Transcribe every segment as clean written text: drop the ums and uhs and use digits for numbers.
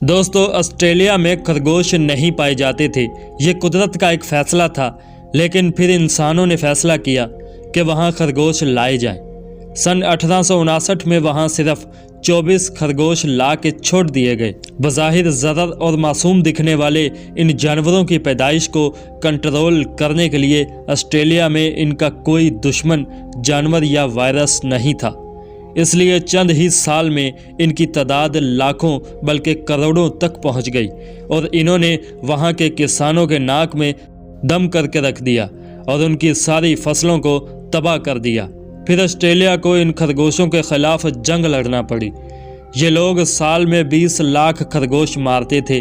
دوستو، آسٹریلیا میں خرگوش نہیں پائے جاتے تھے۔ یہ قدرت کا ایک فیصلہ تھا، لیکن پھر انسانوں نے فیصلہ کیا کہ وہاں خرگوش لائے جائیں۔ سن 1859 میں وہاں صرف 24 خرگوش لا کے چھوڑ دیے گئے۔ بظاہر زرر اور معصوم دکھنے والے ان جانوروں کی پیدائش کو کنٹرول کرنے کے لیے آسٹریلیا میں ان کا کوئی دشمن جانور یا وائرس نہیں تھا، اس لیے چند ہی سال میں ان کی تعداد لاکھوں بلکہ کروڑوں تک پہنچ گئی، اور انہوں نے وہاں کے کسانوں کے ناک میں دم کر کے رکھ دیا اور ان کی ساری فصلوں کو تباہ کر دیا۔ پھر آسٹریلیا کو ان خرگوشوں کے خلاف جنگ لڑنا پڑی۔ یہ لوگ سال میں 20 لاکھ خرگوش مارتے تھے،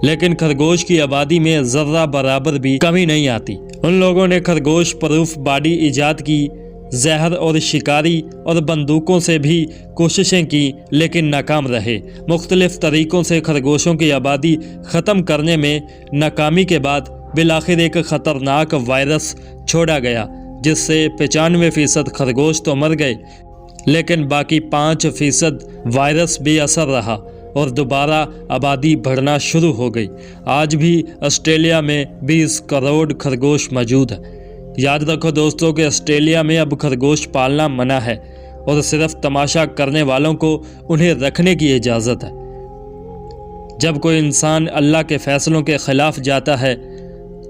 لیکن خرگوش کی آبادی میں ذرہ برابر بھی کمی نہیں آتی۔ ان لوگوں نے خرگوش پروف باڈی ایجاد کی، زہر اور شکاری اور بندوقوں سے بھی کوششیں کی، لیکن ناکام رہے۔ مختلف طریقوں سے خرگوشوں کی آبادی ختم کرنے میں ناکامی کے بعد بالآخر ایک خطرناک وائرس چھوڑا گیا، جس سے 95% خرگوش تو مر گئے، لیکن باقی 5% وائرس بے اثر رہا اور دوبارہ آبادی بڑھنا شروع ہو گئی۔ آج بھی آسٹریلیا میں 20 کروڑ خرگوش موجود ہیں۔ یاد رکھو دوستو کہ آسٹریلیا میں اب خرگوش پالنا منع ہے، اور صرف تماشا کرنے والوں کو انہیں رکھنے کی اجازت ہے۔ جب کوئی انسان اللہ کے فیصلوں کے خلاف جاتا ہے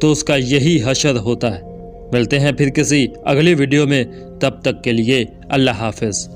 تو اس کا یہی حشر ہوتا ہے۔ ملتے ہیں پھر کسی اگلی ویڈیو میں، تب تک کے لیے اللہ حافظ۔